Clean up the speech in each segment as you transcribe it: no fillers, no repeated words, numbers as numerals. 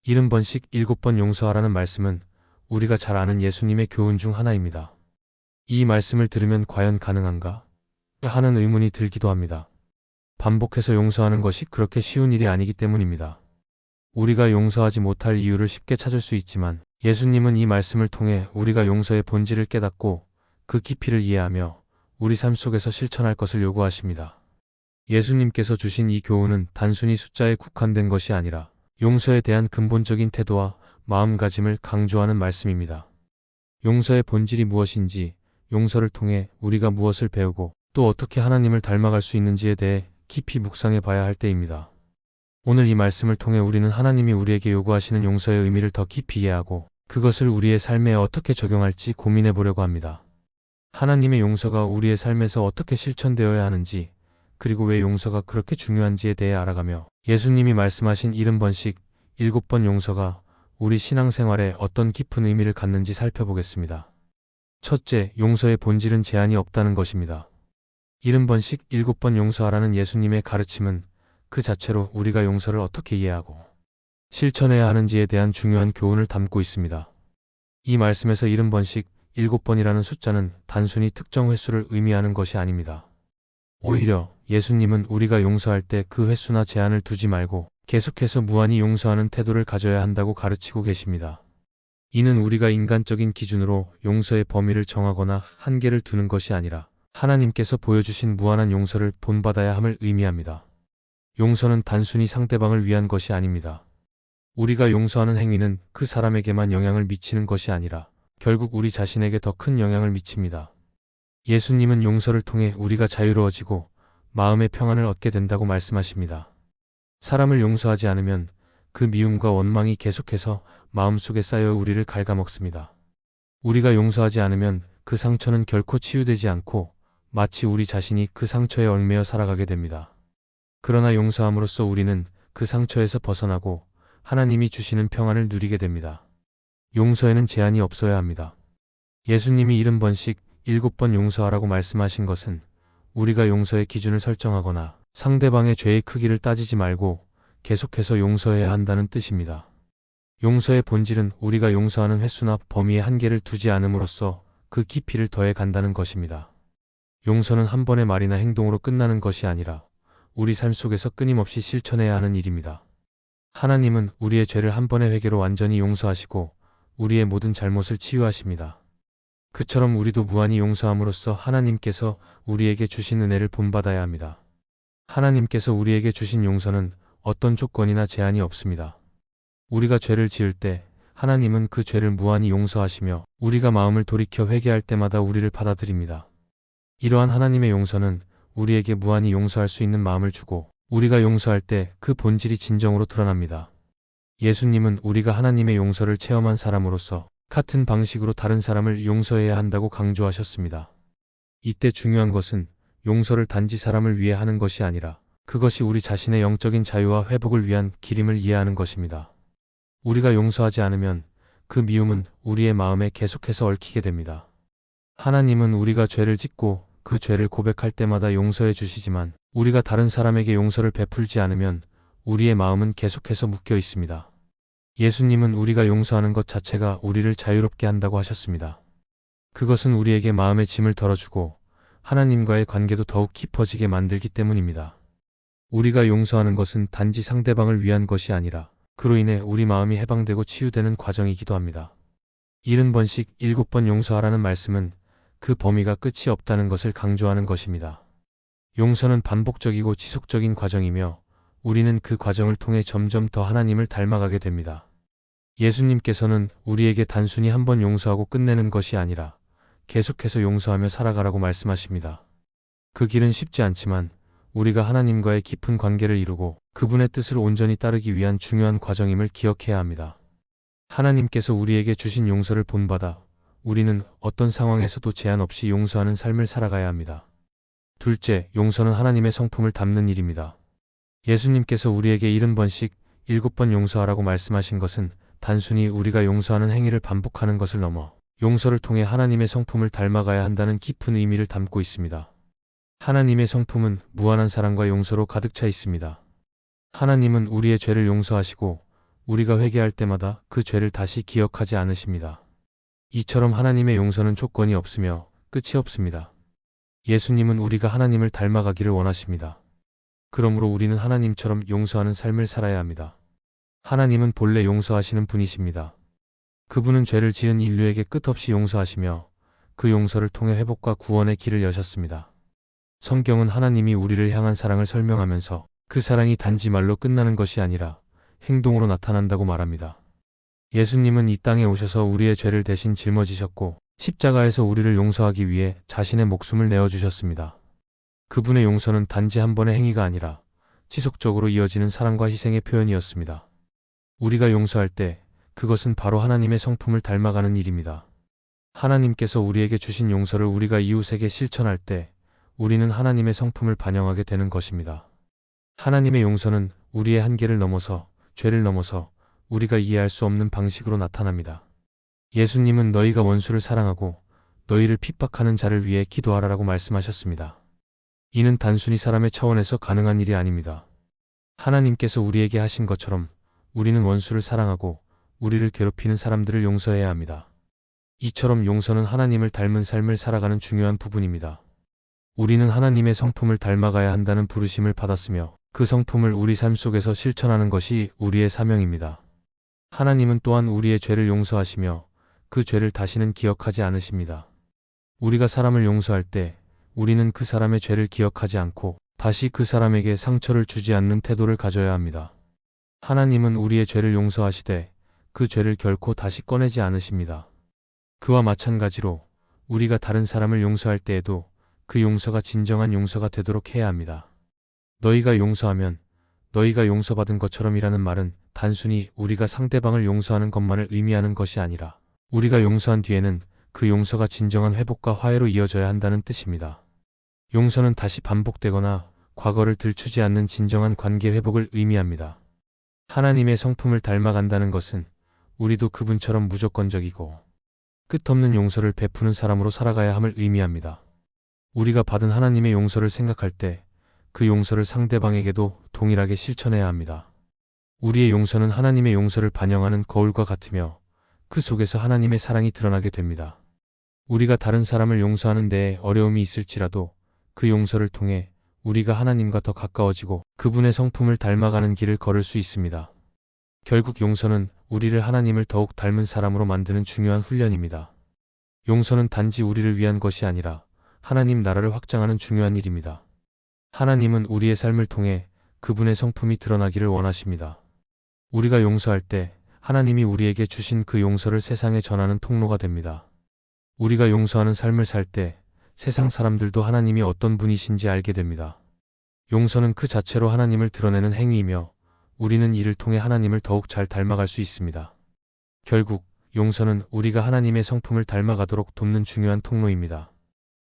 70번씩 7번 용서하라는 말씀은 우리가 잘 아는 예수님의 교훈 중 하나입니다. 이 말씀을 들으면 과연 가능한가? 하는 의문이 들기도 합니다. 반복해서 용서하는 것이 그렇게 쉬운 일이 아니기 때문입니다. 우리가 용서하지 못할 이유를 쉽게 찾을 수 있지만 예수님은 이 말씀을 통해 우리가 용서의 본질을 깨닫고 그 깊이를 이해하며 우리 삶 속에서 실천할 것을 요구하십니다. 예수님께서 주신 이 교훈은 단순히 숫자에 국한된 것이 아니라 용서에 대한 근본적인 태도와 마음가짐을 강조하는 말씀입니다. 용서의 본질이 무엇인지, 용서를 통해 우리가 무엇을 배우고 또 어떻게 하나님을 닮아갈 수 있는지에 대해 깊이 묵상해 봐야 할 때입니다. 오늘 이 말씀을 통해 우리는 하나님이 우리에게 요구하시는 용서의 의미를 더 깊이 이해하고 그것을 우리의 삶에 어떻게 적용할지 고민해 보려고 합니다. 하나님의 용서가 우리의 삶에서 어떻게 실천되어야 하는지, 그리고 왜 용서가 그렇게 중요한지에 대해 알아가며 예수님이 말씀하신 70번씩 7번 용서가 우리 신앙생활에 어떤 깊은 의미를 갖는지 살펴보겠습니다. 첫째, 용서의 본질은 제한이 없다는 것입니다. 70번씩 7번 용서하라는 예수님의 가르침은 그 자체로 우리가 용서를 어떻게 이해하고 실천해야 하는지에 대한 중요한 교훈을 담고 있습니다. 이 말씀에서 70번씩 7번이라는 숫자는 단순히 특정 횟수를 의미하는 것이 아닙니다. 오히려 예수님은 우리가 용서할 때 그 횟수나 제한을 두지 말고 계속해서 무한히 용서하는 태도를 가져야 한다고 가르치고 계십니다. 이는 우리가 인간적인 기준으로 용서의 범위를 정하거나 한계를 두는 것이 아니라 하나님께서 보여주신 무한한 용서를 본받아야 함을 의미합니다. 용서는 단순히 상대방을 위한 것이 아닙니다. 우리가 용서하는 행위는 그 사람에게만 영향을 미치는 것이 아니라 결국 우리 자신에게 더 큰 영향을 미칩니다. 예수님은 용서를 통해 우리가 자유로워지고 마음의 평안을 얻게 된다고 말씀하십니다. 사람을 용서하지 않으면 그 미움과 원망이 계속해서 마음속에 쌓여 우리를 갉아먹습니다. 우리가 용서하지 않으면 그 상처는 결코 치유되지 않고 마치 우리 자신이 그 상처에 얽매여 살아가게 됩니다. 그러나 용서함으로써 우리는 그 상처에서 벗어나고 하나님이 주시는 평안을 누리게 됩니다. 용서에는 제한이 없어야 합니다. 예수님이 70번씩 7번 용서하라고 말씀하신 것은 우리가 용서의 기준을 설정하거나 상대방의 죄의 크기를 따지지 말고 계속해서 용서해야 한다는 뜻입니다. 용서의 본질은 우리가 용서하는 횟수나 범위의 한계를 두지 않음으로써 그 깊이를 더해 간다는 것입니다. 용서는 한 번의 말이나 행동으로 끝나는 것이 아니라 우리 삶 속에서 끊임없이 실천해야 하는 일입니다. 하나님은 우리의 죄를 한 번의 회개로 완전히 용서하시고 우리의 모든 잘못을 치유하십니다. 그처럼 우리도 무한히 용서함으로써 하나님께서 우리에게 주신 은혜를 본받아야 합니다. 하나님께서 우리에게 주신 용서는 어떤 조건이나 제한이 없습니다. 우리가 죄를 지을 때 하나님은 그 죄를 무한히 용서하시며 우리가 마음을 돌이켜 회개할 때마다 우리를 받아들입니다. 이러한 하나님의 용서는 우리에게 무한히 용서할 수 있는 마음을 주고 우리가 용서할 때 그 본질이 진정으로 드러납니다. 예수님은 우리가 하나님의 용서를 체험한 사람으로서 같은 방식으로 다른 사람을 용서해야 한다고 강조하셨습니다. 이때 중요한 것은 용서를 단지 사람을 위해 하는 것이 아니라 그것이 우리 자신의 영적인 자유와 회복을 위한 길임을 이해하는 것입니다. 우리가 용서하지 않으면 그 미움은 우리의 마음에 계속해서 얽히게 됩니다. 하나님은 우리가 죄를 짓고 그 죄를 고백할 때마다 용서해 주시지만 우리가 다른 사람에게 용서를 베풀지 않으면 우리의 마음은 계속해서 묶여 있습니다. 예수님은 우리가 용서하는 것 자체가 우리를 자유롭게 한다고 하셨습니다. 그것은 우리에게 마음의 짐을 덜어주고 하나님과의 관계도 더욱 깊어지게 만들기 때문입니다. 우리가 용서하는 것은 단지 상대방을 위한 것이 아니라 그로 인해 우리 마음이 해방되고 치유되는 과정이기도 합니다. 70번씩 7번 용서하라는 말씀은 그 범위가 끝이 없다는 것을 강조하는 것입니다. 용서는 반복적이고 지속적인 과정이며 우리는 그 과정을 통해 점점 더 하나님을 닮아가게 됩니다. 예수님께서는 우리에게 단순히 한 번 용서하고 끝내는 것이 아니라 계속해서 용서하며 살아가라고 말씀하십니다. 그 길은 쉽지 않지만 우리가 하나님과의 깊은 관계를 이루고 그분의 뜻을 온전히 따르기 위한 중요한 과정임을 기억해야 합니다. 하나님께서 우리에게 주신 용서를 본받아 우리는 어떤 상황에서도 제한 없이 용서하는 삶을 살아가야 합니다. 둘째, 용서는 하나님의 성품을 담는 일입니다. 예수님께서 우리에게 70번씩 7번 용서하라고 말씀하신 것은 단순히 우리가 용서하는 행위를 반복하는 것을 넘어 용서를 통해 하나님의 성품을 닮아가야 한다는 깊은 의미를 담고 있습니다. 하나님의 성품은 무한한 사랑과 용서로 가득 차 있습니다. 하나님은 우리의 죄를 용서하시고 우리가 회개할 때마다 그 죄를 다시 기억하지 않으십니다. 이처럼 하나님의 용서는 조건이 없으며 끝이 없습니다. 예수님은 우리가 하나님을 닮아가기를 원하십니다. 그러므로 우리는 하나님처럼 용서하는 삶을 살아야 합니다. 하나님은 본래 용서하시는 분이십니다. 그분은 죄를 지은 인류에게 끝없이 용서하시며 그 용서를 통해 회복과 구원의 길을 여셨습니다. 성경은 하나님이 우리를 향한 사랑을 설명하면서 그 사랑이 단지 말로 끝나는 것이 아니라 행동으로 나타난다고 말합니다. 예수님은 이 땅에 오셔서 우리의 죄를 대신 짊어지셨고 십자가에서 우리를 용서하기 위해 자신의 목숨을 내어주셨습니다. 그분의 용서는 단지 한 번의 행위가 아니라 지속적으로 이어지는 사랑과 희생의 표현이었습니다. 우리가 용서할 때 그것은 바로 하나님의 성품을 닮아가는 일입니다. 하나님께서 우리에게 주신 용서를 우리가 이웃에게 실천할 때 우리는 하나님의 성품을 반영하게 되는 것입니다. 하나님의 용서는 우리의 한계를 넘어서 죄를 넘어서 우리가 이해할 수 없는 방식으로 나타납니다. 예수님은 너희가 원수를 사랑하고 너희를 핍박하는 자를 위해 기도하라라고 말씀하셨습니다. 이는 단순히 사람의 차원에서 가능한 일이 아닙니다. 하나님께서 우리에게 하신 것처럼 우리는 원수를 사랑하고 우리를 괴롭히는 사람들을 용서해야 합니다. 이처럼 용서는 하나님을 닮은 삶을 살아가는 중요한 부분입니다. 우리는 하나님의 성품을 닮아가야 한다는 부르심을 받았으며 그 성품을 우리 삶 속에서 실천하는 것이 우리의 사명입니다. 하나님은 또한 우리의 죄를 용서하시며 그 죄를 다시는 기억하지 않으십니다. 우리가 사람을 용서할 때 우리는 그 사람의 죄를 기억하지 않고 다시 그 사람에게 상처를 주지 않는 태도를 가져야 합니다. 하나님은 우리의 죄를 용서하시되 그 죄를 결코 다시 꺼내지 않으십니다. 그와 마찬가지로 우리가 다른 사람을 용서할 때에도 그 용서가 진정한 용서가 되도록 해야 합니다. 너희가 용서하면 너희가 용서받은 것처럼이라는 말은 단순히 우리가 상대방을 용서하는 것만을 의미하는 것이 아니라 우리가 용서한 뒤에는 그 용서가 진정한 회복과 화해로 이어져야 한다는 뜻입니다. 용서는 다시 반복되거나 과거를 들추지 않는 진정한 관계 회복을 의미합니다. 하나님의 성품을 닮아간다는 것은 우리도 그분처럼 무조건적이고 끝없는 용서를 베푸는 사람으로 살아가야 함을 의미합니다. 우리가 받은 하나님의 용서를 생각할 때 그 용서를 상대방에게도 동일하게 실천해야 합니다. 우리의 용서는 하나님의 용서를 반영하는 거울과 같으며 그 속에서 하나님의 사랑이 드러나게 됩니다. 우리가 다른 사람을 용서하는 데에 어려움이 있을지라도 그 용서를 통해 우리가 하나님과 더 가까워지고 그분의 성품을 닮아가는 길을 걸을 수 있습니다. 결국 용서는 우리를 하나님을 더욱 닮은 사람으로 만드는 중요한 훈련입니다. 용서는 단지 우리를 위한 것이 아니라 하나님 나라를 확장하는 중요한 일입니다. 하나님은 우리의 삶을 통해 그분의 성품이 드러나기를 원하십니다. 우리가 용서할 때 하나님이 우리에게 주신 그 용서를 세상에 전하는 통로가 됩니다. 우리가 용서하는 삶을 살 때 세상 사람들도 하나님이 어떤 분이신지 알게 됩니다. 용서는 그 자체로 하나님을 드러내는 행위이며 우리는 이를 통해 하나님을 더욱 잘 닮아갈 수 있습니다. 결국 용서는 우리가 하나님의 성품을 닮아가도록 돕는 중요한 통로입니다.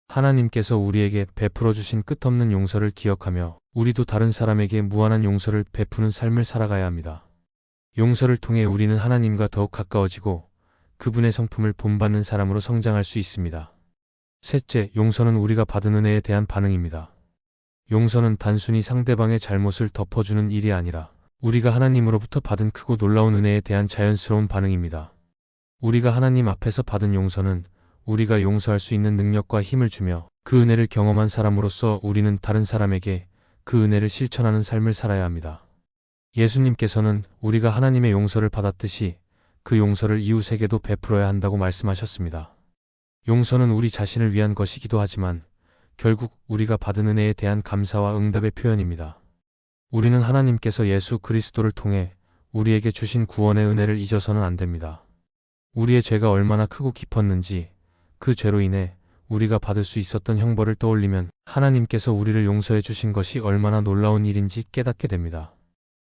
하나님께서 우리에게 베풀어 주신 끝없는 용서를 기억하며 우리도 다른 사람에게 무한한 용서를 베푸는 삶을 살아가야 합니다. 용서를 통해 우리는 하나님과 더욱 가까워지고 그분의 성품을 본받는 사람으로 성장할 수 있습니다. 셋째, 용서는 우리가 받은 은혜에 대한 반응입니다. 용서는 단순히 상대방의 잘못을 덮어주는 일이 아니라 우리가 하나님으로부터 받은 크고 놀라운 은혜에 대한 자연스러운 반응입니다. 우리가 하나님 앞에서 받은 용서는 우리가 용서할 수 있는 능력과 힘을 주며 그 은혜를 경험한 사람으로서 우리는 다른 사람에게 그 은혜를 실천하는 삶을 살아야 합니다. 예수님께서는 우리가 하나님의 용서를 받았듯이 그 용서를 이웃에게도 베풀어야 한다고 말씀하셨습니다. 용서는 우리 자신을 위한 것이기도 하지만 결국 우리가 받은 은혜에 대한 감사와 응답의 표현입니다. 우리는 하나님께서 예수 그리스도를 통해 우리에게 주신 구원의 은혜를 잊어서는 안 됩니다. 우리의 죄가 얼마나 크고 깊었는지 그 죄로 인해 우리가 받을 수 있었던 형벌을 떠올리면 하나님께서 우리를 용서해 주신 것이 얼마나 놀라운 일인지 깨닫게 됩니다.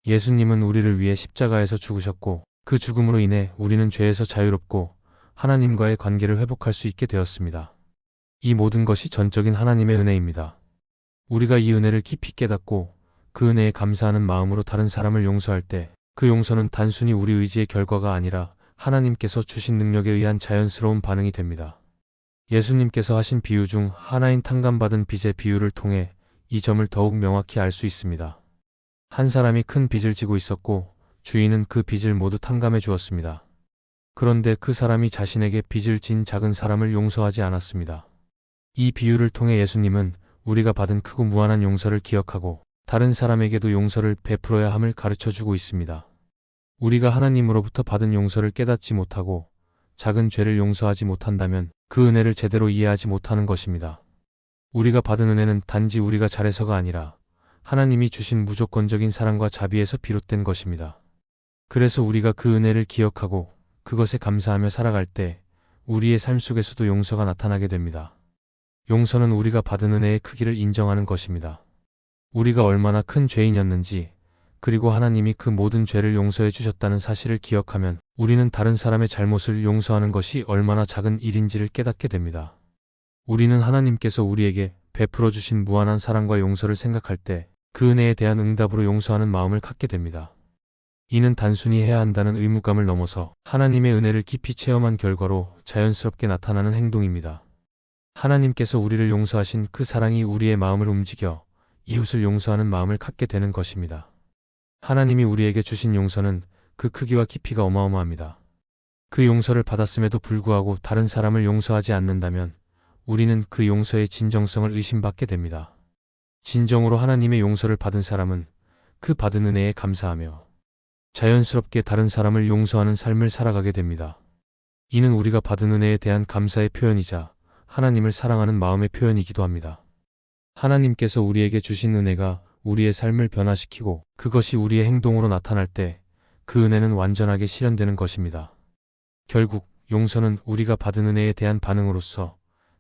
예수님은 우리를 위해 십자가에서 죽으셨고 그 죽음으로 인해 우리는 죄에서 자유롭고 하나님과의 관계를 회복할 수 있게 되었습니다. 이 모든 것이 전적인 하나님의 은혜입니다. 우리가 이 은혜를 깊이 깨닫고 그 은혜에 감사하는 마음으로 다른 사람을 용서할 때 그 용서는 단순히 우리 의지의 결과가 아니라 하나님께서 주신 능력에 의한 자연스러운 반응이 됩니다. 예수님께서 하신 비유 중 하나인 탕감받은 빚의 비유를 통해 이 점을 더욱 명확히 알 수 있습니다. 한 사람이 큰 빚을 지고 있었고 주인은 그 빚을 모두 탕감해 주었습니다. 그런데 그 사람이 자신에게 빚을 진 작은 사람을 용서하지 않았습니다. 이 비유를 통해 예수님은 우리가 받은 크고 무한한 용서를 기억하고 다른 사람에게도 용서를 베풀어야 함을 가르쳐 주고 있습니다. 우리가 하나님으로부터 받은 용서를 깨닫지 못하고 작은 죄를 용서하지 못한다면 그 은혜를 제대로 이해하지 못하는 것입니다. 우리가 받은 은혜는 단지 우리가 잘해서가 아니라 하나님이 주신 무조건적인 사랑과 자비에서 비롯된 것입니다. 그래서 우리가 그 은혜를 기억하고 그것에 감사하며 살아갈 때 우리의 삶 속에서도 용서가 나타나게 됩니다. 용서는 우리가 받은 은혜의 크기를 인정하는 것입니다. 우리가 얼마나 큰 죄인이었는지, 그리고 하나님이 그 모든 죄를 용서해 주셨다는 사실을 기억하면 우리는 다른 사람의 잘못을 용서하는 것이 얼마나 작은 일인지를 깨닫게 됩니다. 우리는 하나님께서 우리에게 베풀어 주신 무한한 사랑과 용서를 생각할 때 그 은혜에 대한 응답으로 용서하는 마음을 갖게 됩니다. 이는 단순히 해야 한다는 의무감을 넘어서 하나님의 은혜를 깊이 체험한 결과로 자연스럽게 나타나는 행동입니다. 하나님께서 우리를 용서하신 그 사랑이 우리의 마음을 움직여 이웃을 용서하는 마음을 갖게 되는 것입니다. 하나님이 우리에게 주신 용서는 그 크기와 깊이가 어마어마합니다. 그 용서를 받았음에도 불구하고 다른 사람을 용서하지 않는다면 우리는 그 용서의 진정성을 의심받게 됩니다. 진정으로 하나님의 용서를 받은 사람은 그 받은 은혜에 감사하며 자연스럽게 다른 사람을 용서하는 삶을 살아가게 됩니다. 이는 우리가 받은 은혜에 대한 감사의 표현이자 하나님을 사랑하는 마음의 표현이기도 합니다. 하나님께서 우리에게 주신 은혜가 우리의 삶을 변화시키고 그것이 우리의 행동으로 나타날 때 그 은혜는 완전하게 실현되는 것입니다. 결국 용서는 우리가 받은 은혜에 대한 반응으로서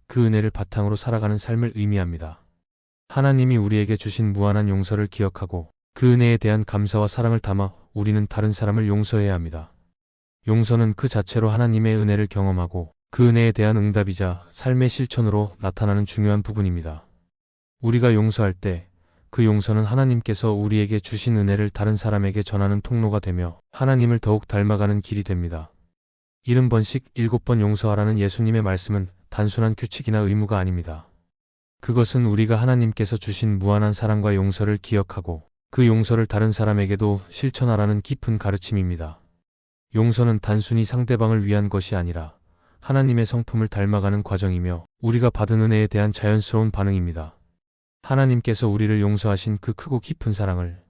그 은혜를 바탕으로 살아가는 삶을 의미합니다. 하나님이 우리에게 주신 무한한 용서를 기억하고 그 은혜에 대한 감사와 사랑을 담아 우리는 다른 사람을 용서해야 합니다. 용서는 그 자체로 하나님의 은혜를 경험하고 그 은혜에 대한 응답이자 삶의 실천으로 나타나는 중요한 부분입니다. 우리가 용서할 때 그 용서는 하나님께서 우리에게 주신 은혜를 다른 사람에게 전하는 통로가 되며 하나님을 더욱 닮아가는 길이 됩니다. 70번씩 7번 용서하라는 예수님의 말씀은 단순한 규칙이나 의무가 아닙니다. 그것은 우리가 하나님께서 주신 무한한 사랑과 용서를 기억하고 그 용서를 다른 사람에게도 실천하라는 깊은 가르침입니다. 용서는 단순히 상대방을 위한 것이 아니라 하나님의 성품을 닮아가는 과정이며 우리가 받은 은혜에 대한 자연스러운 반응입니다. 하나님께서 우리를 용서하신 그 크고 깊은 사랑을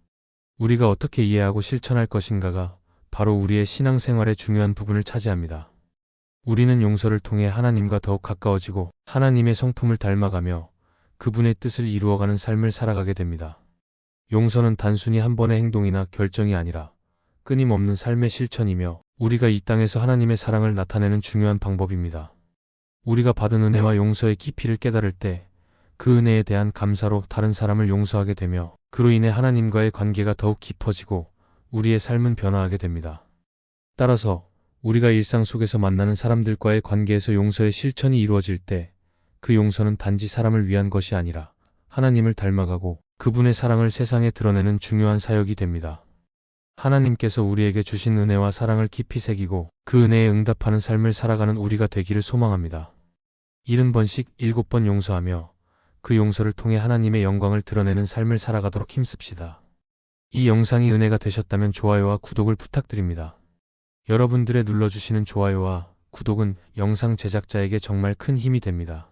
우리가 어떻게 이해하고 실천할 것인가가 바로 우리의 신앙생활의 중요한 부분을 차지합니다. 우리는 용서를 통해 하나님과 더욱 가까워지고 하나님의 성품을 닮아가며 그분의 뜻을 이루어가는 삶을 살아가게 됩니다. 용서는 단순히 한 번의 행동이나 결정이 아니라 끊임없는 삶의 실천이며 우리가 이 땅에서 하나님의 사랑을 나타내는 중요한 방법입니다. 우리가 받은 은혜와 용서의 깊이를 깨달을 때 그 은혜에 대한 감사로 다른 사람을 용서하게 되며 그로 인해 하나님과의 관계가 더욱 깊어지고 우리의 삶은 변화하게 됩니다. 따라서 우리가 일상 속에서 만나는 사람들과의 관계에서 용서의 실천이 이루어질 때 그 용서는 단지 사람을 위한 것이 아니라 하나님을 닮아가고 그분의 사랑을 세상에 드러내는 중요한 사역이 됩니다. 하나님께서 우리에게 주신 은혜와 사랑을 깊이 새기고 그 은혜에 응답하는 삶을 살아가는 우리가 되기를 소망합니다. 70번씩 7번 용서하며 그 용서를 통해 하나님의 영광을 드러내는 삶을 살아가도록 힘씁시다. 이 영상이 은혜가 되셨다면 좋아요와 구독을 부탁드립니다. 여러분들의 눌러주시는 좋아요와 구독은 영상 제작자에게 정말 큰 힘이 됩니다.